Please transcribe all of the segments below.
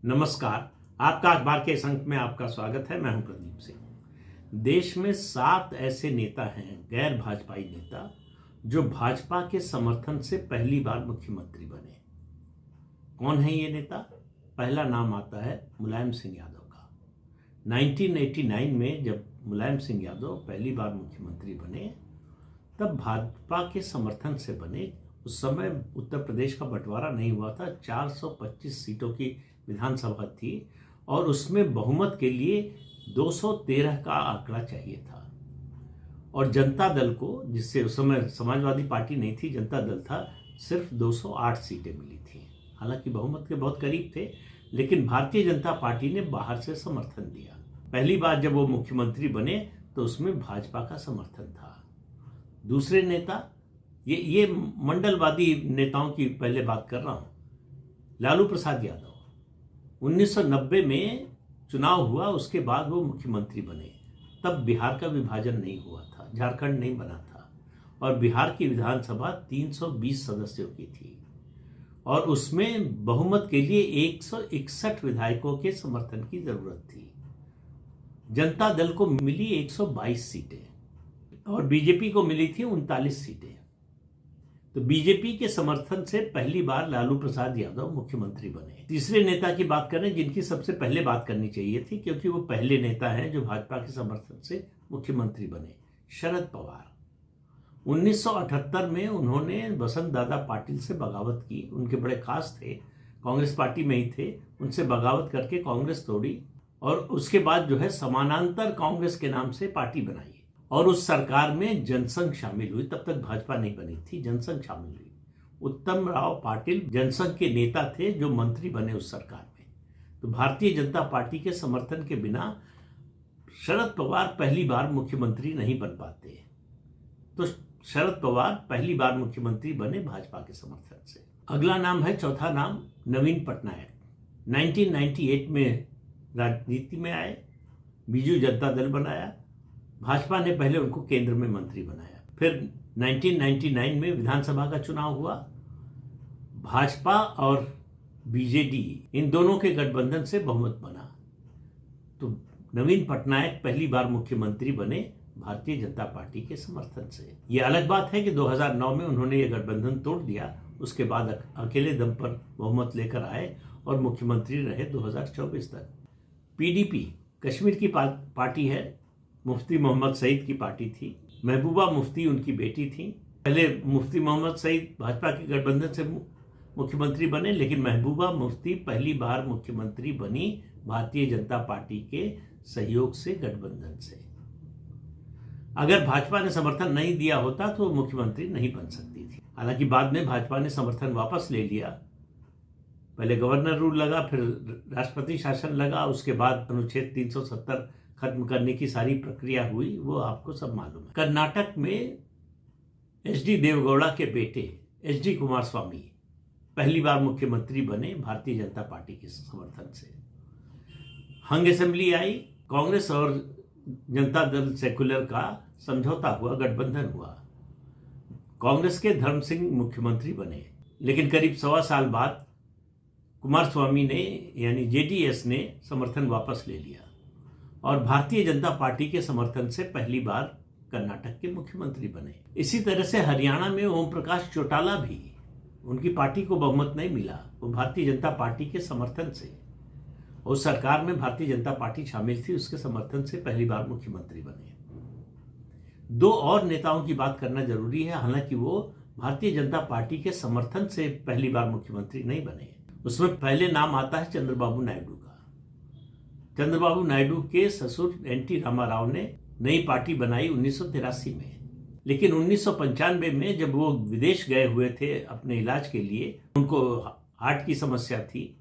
नमस्कार। आपका अखबार के इस अंक में आपका स्वागत है। मैं हूं प्रदीप सिंह। देश में 7 ऐसे नेता हैं, गैर भाजपाई नेता, जो भाजपा के समर्थन से पहली बार मुख्यमंत्री बने। कौन है ये नेता? पहला नाम आता है मुलायम सिंह यादव का। 1989 में जब मुलायम सिंह यादव पहली बार मुख्यमंत्री बने, तब भाजपा के समर्थन से बने। उस समय उत्तर प्रदेश का बंटवारा नहीं हुआ था, 425 सीटों की विधानसभा थी और उसमें बहुमत के लिए 213 का आंकड़ा चाहिए था। और जनता दल को, जिससे उस समय समाजवादी पार्टी नहीं थी, जनता दल था, सिर्फ 208 सीटें मिली थी। हालांकि बहुमत के बहुत करीब थे, लेकिन भारतीय जनता पार्टी ने बाहर से समर्थन दिया। पहली बार जब वो मुख्यमंत्री बने तो उसमें भाजपा का समर्थन था। दूसरे नेता, ये मंडलवादी नेताओं की पहले बात कर रहा हूं, लालू प्रसाद यादव। 1990 में चुनाव हुआ, उसके बाद वो मुख्यमंत्री बने। तब बिहार का विभाजन नहीं हुआ था, झारखंड नहीं बना था, और बिहार की विधानसभा 320 सदस्यों की थी और उसमें बहुमत के लिए 161 विधायकों के समर्थन की जरूरत थी। जनता दल को मिली 122 सीटें और बीजेपी को मिली थी 39 सीटें। तो बीजेपी के समर्थन से पहली बार लालू प्रसाद यादव मुख्यमंत्री बने। तीसरे नेता की बात करें, जिनकी सबसे पहले बात करनी चाहिए थी, क्योंकि वो पहले नेता हैं जो भाजपा के समर्थन से मुख्यमंत्री बने, शरद पवार। 1978 में उन्होंने वसंत दादा पाटिल से बगावत की। उनके बड़े खास थे, कांग्रेस पार्टी में ही थे, उनसे बगावत करके कांग्रेस तोड़ी और उसके बाद जो है समानांतर कांग्रेस के नाम से पार्टी बनाई और उस सरकार में जनसंघ शामिल हुई। तब तक भाजपा नहीं बनी थी, जनसंघ शामिल हुई। उत्तम राव पाटिल जनसंघ के नेता थे जो मंत्री बने उस सरकार में। तो भारतीय जनता पार्टी के समर्थन के बिना शरद पवार पहली बार मुख्यमंत्री नहीं बन पाते। तो शरद पवार पहली बार मुख्यमंत्री बने भाजपा के समर्थन से। अगला नाम है, चौथा नाम, नवीन पटनायक। 1998 में राजनीति में आए, बीजू जनता दल बनाया। भाजपा ने पहले उनको केंद्र में मंत्री बनाया। फिर 1999 में विधानसभा का चुनाव हुआ। भाजपा और बीजेडी, इन दोनों के गठबंधन से बहुमत बना। तो नवीन पटनायक पहली बार मुख्यमंत्री बने भारतीय जनता पार्टी के समर्थन से। यह अलग बात है कि 2009 में उन्होंने यह गठबंधन तोड़ दिया। उसके बाद अकेले दम पर बहुमत लेकर आए और मुख्यमंत्री रहे 2024 तक। पीडीपी कश्मीर की पार्टी है, मुफ्ती मोहम्मद सईद की पार्टी थी। महबूबा मुफ्ती उनकी बेटी थी। पहले मुफ्ती मोहम्मद सईद भाजपा के गठबंधन से मुख्यमंत्री बने, लेकिन महबूबा मुफ्ती पहली बार मुख्यमंत्री बनी भारतीय जनता पार्टी के सहयोग से, गठबंधन से। अगर भाजपा ने समर्थन नहीं दिया होता तो वो मुख्यमंत्री नहीं बन सकती थी। हालांकि बाद में भाजपा ने समर्थन वापस ले लिया। पहले गवर्नर रूल लगा, फिर राष्ट्रपति शासन लगा, उसके बाद अनुच्छेद 370 खत्म करने की सारी प्रक्रिया हुई, वो आपको सब मालूम है। कर्नाटक में एचडी देवगौड़ा के बेटे एचडी कुमारस्वामी पहली बार मुख्यमंत्री बने भारतीय जनता पार्टी के समर्थन से। हंग असेंबली आई, कांग्रेस और जनता दल सेकुलर का समझौता हुआ, गठबंधन हुआ। कांग्रेस के धर्म सिंह मुख्यमंत्री बने, लेकिन करीब 1.25 साल बाद कुमारस्वामी ने, यानी जेडीएस ने समर्थन वापस ले लिया और भारतीय जनता पार्टी के समर्थन से पहली बार कर्नाटक के मुख्यमंत्री बने। इसी तरह से हरियाणा में ओम प्रकाश चौटाला भी, उनकी पार्टी को बहुमत नहीं मिला, वो भारतीय जनता पार्टी के समर्थन से, उस सरकार में भारतीय जनता पार्टी शामिल थी, उसके समर्थन से पहली बार मुख्यमंत्री बने। 2 और नेताओं की बात करना जरूरी है। हालांकि वो भारतीय जनता पार्टी के समर्थन से पहली बार मुख्यमंत्री नहीं बने। उसमें पहले नाम आता है चंद्रबाबू नायडू का। चंद्रबाबू नायडू के ससुर एनटी रामाराव ने नई पार्टी बनाई 1983 में, लेकिन 1995 में जब वो विदेश गए हुए थे अपने इलाज के लिए, उनको हार्ट की समस्या थी,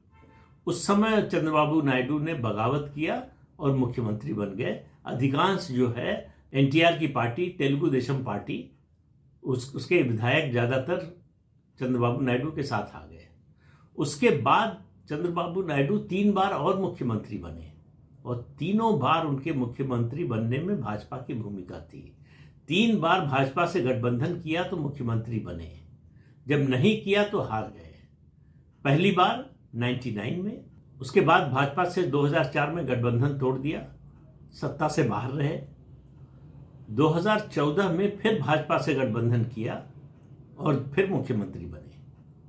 उस समय चंद्रबाबू नायडू ने बगावत किया और मुख्यमंत्री बन गए। अधिकांश जो है एनटीआर की पार्टी, तेलुगु देशम पार्टी, उसके विधायक ज्यादातर चंद्रबाबू नायडू के साथ आ गए। उसके बाद चंद्रबाबू नायडू 3 बार और मुख्यमंत्री बने और तीनों बार उनके मुख्यमंत्री बनने में भाजपा की भूमिका थी। 3 बार भाजपा से गठबंधन किया तो मुख्यमंत्री बने, जब नहीं किया तो हार गए। पहली बार 99 में, उसके बाद भाजपा से 2004 में गठबंधन तोड़ दिया, सत्ता से बाहर रहे। 2014 में फिर भाजपा से गठबंधन किया और फिर मुख्यमंत्री बने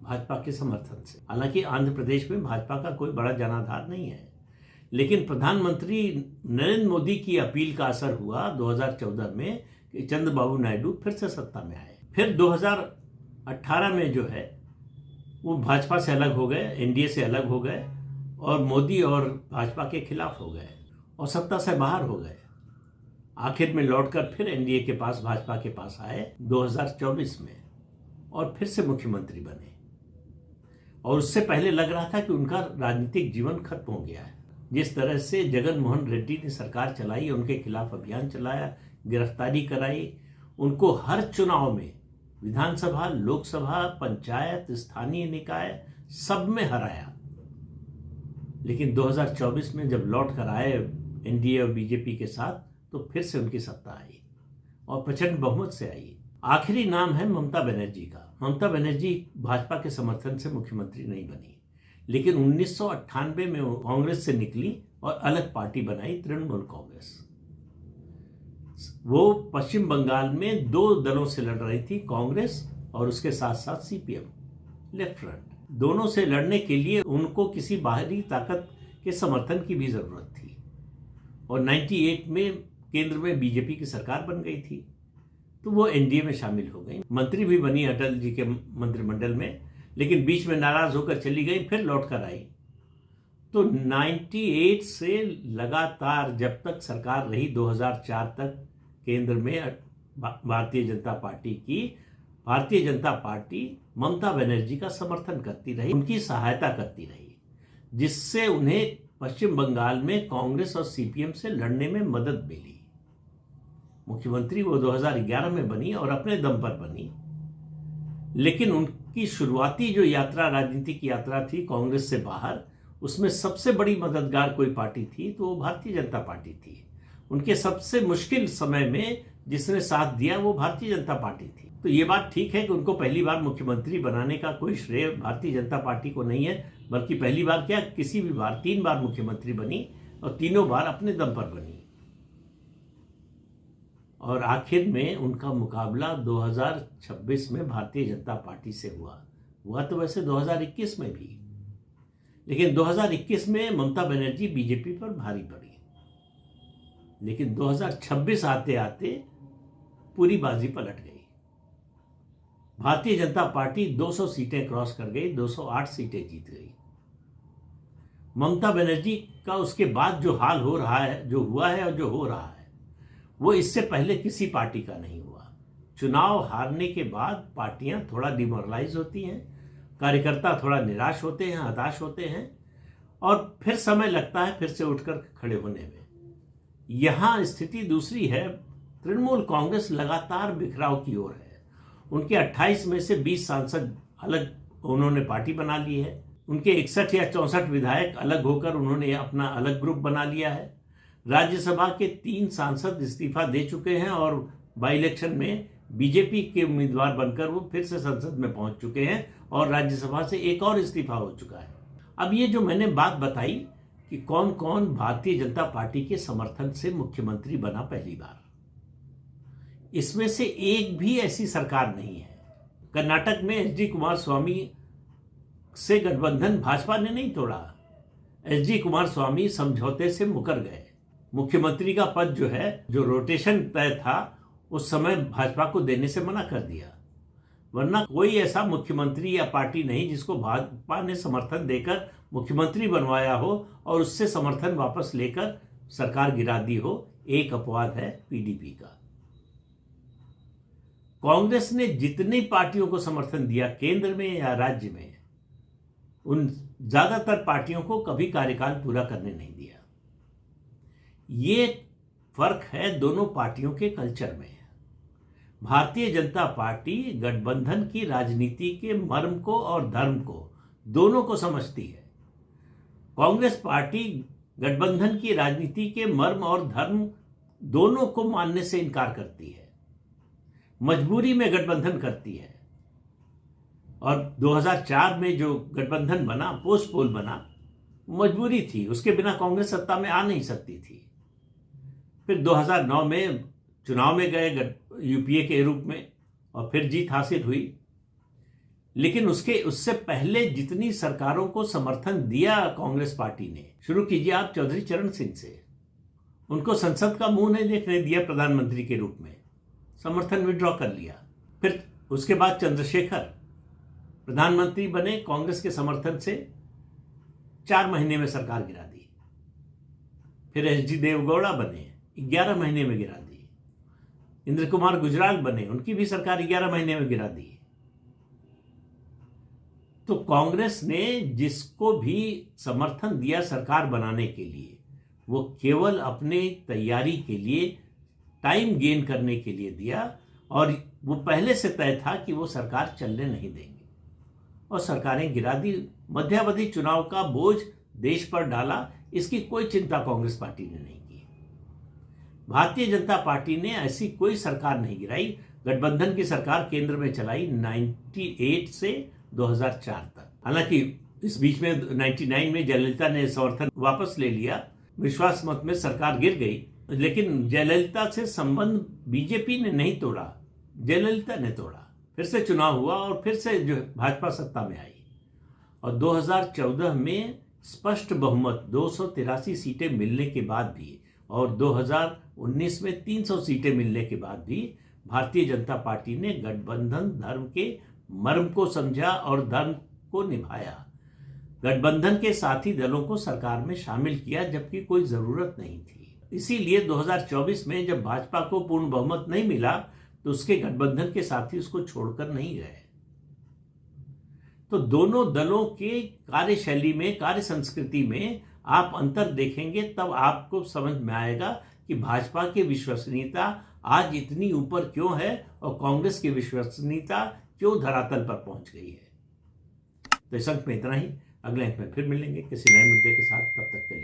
भाजपा के समर्थन से। हालांकि आंध्र प्रदेश में भाजपा का कोई बड़ा जनाधार नहीं है, लेकिन प्रधानमंत्री नरेंद्र मोदी की अपील का असर हुआ 2014 में कि चंद्रबाबू नायडू फिर से सत्ता में आए। फिर 2018 में जो है वो भाजपा से अलग हो गए, एनडीए से अलग हो गए और मोदी और भाजपा के खिलाफ हो गए और सत्ता से बाहर हो गए। आखिर में लौटकर फिर एनडीए के पास, भाजपा के पास आए 2024 में और फिर से मुख्यमंत्री बने। और उससे पहले लग रहा था कि उनका राजनीतिक जीवन खत्म हो गया है। जिस तरह से जगन मोहन रेड्डी ने सरकार चलाई, उनके खिलाफ अभियान चलाया, गिरफ्तारी कराई, उनको हर चुनाव में विधानसभा, लोकसभा, पंचायत, स्थानीय निकाय सब में हराया। लेकिन 2024 में जब लौट कर आए एनडीए और बीजेपी के साथ, तो फिर से उनकी सत्ता आई और प्रचंड बहुमत से आई। आखिरी नाम है ममता बनर्जी का। ममता बनर्जी भाजपा के समर्थन से मुख्यमंत्री नहीं बनी, लेकिन 1998 में वो कांग्रेस से निकली और अलग पार्टी बनाई, तृणमूल कांग्रेस। वो पश्चिम बंगाल में 2 दलों से लड़ रही थी, कांग्रेस और उसके साथ साथ सीपीएम, लेफ्ट फ्रंट। दोनों से लड़ने के लिए उनको किसी बाहरी ताकत के समर्थन की भी जरूरत थी और 98 में केंद्र में बीजेपी की सरकार बन गई थी, तो वो एनडीए में शामिल हो गई। मंत्री भी बनी अटल जी के मंत्रिमंडल में, लेकिन बीच में नाराज होकर चली गई, फिर लौट कर आई। तो 98 से लगातार जब तक सरकार रही 2004 तक केंद्र में भारतीय जनता पार्टी की, भारतीय जनता पार्टी ममता बनर्जी का समर्थन करती रही, उनकी सहायता करती रही, जिससे उन्हें पश्चिम बंगाल में कांग्रेस और सीपीएम से लड़ने में मदद मिली। मुख्यमंत्री वो 2011 में बनी और अपने दम पर बनी, लेकिन उनकी शुरुआती जो यात्रा, राजनीतिक यात्रा थी कांग्रेस से बाहर, उसमें सबसे बड़ी मददगार कोई पार्टी थी तो वो भारतीय जनता पार्टी थी। उनके सबसे मुश्किल समय में जिसने साथ दिया वो भारतीय जनता पार्टी थी। तो ये बात ठीक है कि उनको पहली बार मुख्यमंत्री बनाने का कोई श्रेय भारतीय जनता पार्टी को नहीं है, बल्कि पहली बार क्या, किसी भी बार 3 बार मुख्यमंत्री बनी और तीनों बार अपने दम पर बनी। और आखिर में उनका मुकाबला 2026 में भारतीय जनता पार्टी से हुआ तो वैसे 2021 में भी, लेकिन 2021 में ममता बनर्जी बीजेपी पर भारी पड़ी। लेकिन 2026 आते आते पूरी बाजी पलट गई। भारतीय जनता पार्टी 200 सीटें क्रॉस कर गई, 208 सीटें जीत गई। ममता बनर्जी का उसके बाद जो हाल हो रहा है, जो हुआ है और जो हो रहा है, वो इससे पहले किसी पार्टी का नहीं हुआ। चुनाव हारने के बाद पार्टियां थोड़ा डिमोरलाइज होती हैं, कार्यकर्ता थोड़ा निराश होते हैं, हताश होते हैं और फिर समय लगता है फिर से उठकर खड़े होने में। यहां स्थिति दूसरी है। तृणमूल कांग्रेस लगातार बिखराव की ओर है। उनके 28 में से 20 सांसद अलग उन्होंने पार्टी बना ली है। उनके 61 या 64 विधायक अलग होकर उन्होंने अपना अलग ग्रुप बना लिया है। राज्यसभा के 3 सांसद इस्तीफा दे चुके हैं और बाई इलेक्शन में बीजेपी के उम्मीदवार बनकर वो फिर से संसद में पहुंच चुके हैं और राज्यसभा से एक और इस्तीफा हो चुका है। अब ये जो मैंने बात बताई कि कौन कौन भारतीय जनता पार्टी के समर्थन से मुख्यमंत्री बना पहली बार, इसमें से एक भी ऐसी सरकार नहीं है। कर्नाटक में एच डी कुमारस्वामी से गठबंधन भाजपा ने नहीं तोड़ा। एच डी कुमारस्वामी समझौते से मुकर गए। मुख्यमंत्री का पद जो है, जो रोटेशन तय था, उस समय भाजपा को देने से मना कर दिया। वरना कोई ऐसा मुख्यमंत्री या पार्टी नहीं जिसको भाजपा ने समर्थन देकर मुख्यमंत्री बनवाया हो और उससे समर्थन वापस लेकर सरकार गिरा दी हो। एक अपवाद है पीडीपी का। कांग्रेस ने जितनी पार्टियों को समर्थन दिया केंद्र में या राज्य में, उन ज्यादातर पार्टियों को कभी कार्यकाल पूरा करने नहीं दिया। ये फर्क है दोनों पार्टियों के कल्चर में। भारतीय जनता पार्टी गठबंधन की राजनीति के मर्म को और धर्म को दोनों को समझती है। कांग्रेस पार्टी गठबंधन की राजनीति के मर्म और धर्म दोनों को मानने से इनकार करती है, मजबूरी में गठबंधन करती है। और 2004 में जो गठबंधन बना, पोस्ट पोल बना, मजबूरी थी, उसके बिना कांग्रेस सत्ता में आ नहीं सकती थी। फिर 2009 में चुनाव में गए यूपीए के रूप में और फिर जीत हासिल हुई। लेकिन उससे पहले जितनी सरकारों को समर्थन दिया कांग्रेस पार्टी ने, शुरू कीजिए आप चौधरी चरण सिंह से, उनको संसद का मुंह नहीं देखने दिया प्रधानमंत्री के रूप में, समर्थन विड्रॉ कर लिया। फिर उसके बाद चंद्रशेखर प्रधानमंत्री बने, कांग्रेस के समर्थन से 4 महीने में सरकार गिरा दी। फिर एच डी देवगौड़ा बने, 11 महीने में गिरा दी। इंद्र कुमार गुजराल बने, उनकी भी सरकार 11 महीने में गिरा दी। तो कांग्रेस ने जिसको भी समर्थन दिया सरकार बनाने के लिए, वो केवल अपने तैयारी के लिए, टाइम गेन करने के लिए दिया, और वो पहले से तय था कि वो सरकार चलने नहीं देंगे, और सरकारें गिरा दी। मध्यावधि चुनाव का बोझ देश पर डाला, इसकी कोई चिंता कांग्रेस पार्टी ने नहीं की। भारतीय जनता पार्टी ने ऐसी कोई सरकार नहीं गिराई। गठबंधन की सरकार केंद्र में चलाई 98 से 2004 तक। हालांकि इस बीच में 99 में जयललिता ने समर्थन वापस ले लिया, विश्वास मत में सरकार गिर गई, लेकिन जयललिता से संबंध बीजेपी ने नहीं तोड़ा, जयललिता ने तोड़ा। फिर से चुनाव हुआ और फिर से जो भाजपा सत्ता में आई, और 2014 में स्पष्ट बहुमत 283 सीटें मिलने के बाद भी, और 2019 में 300 सीटें मिलने के बाद भी भारतीय जनता पार्टी ने गठबंधन धर्म के मर्म को समझा और धर्म को निभाया। गठबंधन के साथी दलों को सरकार में शामिल किया, जबकि कोई जरूरत नहीं थी। इसीलिए 2024 में जब भाजपा को पूर्ण बहुमत नहीं मिला, तो उसके गठबंधन के साथी उसको छोड़कर नहीं गए। तो दोनों दलों के कार्यशैली में, कार्य संस्कृति में आप अंतर देखेंगे, तब आपको समझ में आएगा कि भाजपा की विश्वसनीयता आज इतनी ऊपर क्यों है और कांग्रेस की विश्वसनीयता क्यों धरातल पर पहुंच गई है। तो इस अंक में इतना ही। अगले अंक में फिर मिलेंगे किसी नए मुद्दे के साथ। तब तक के लिए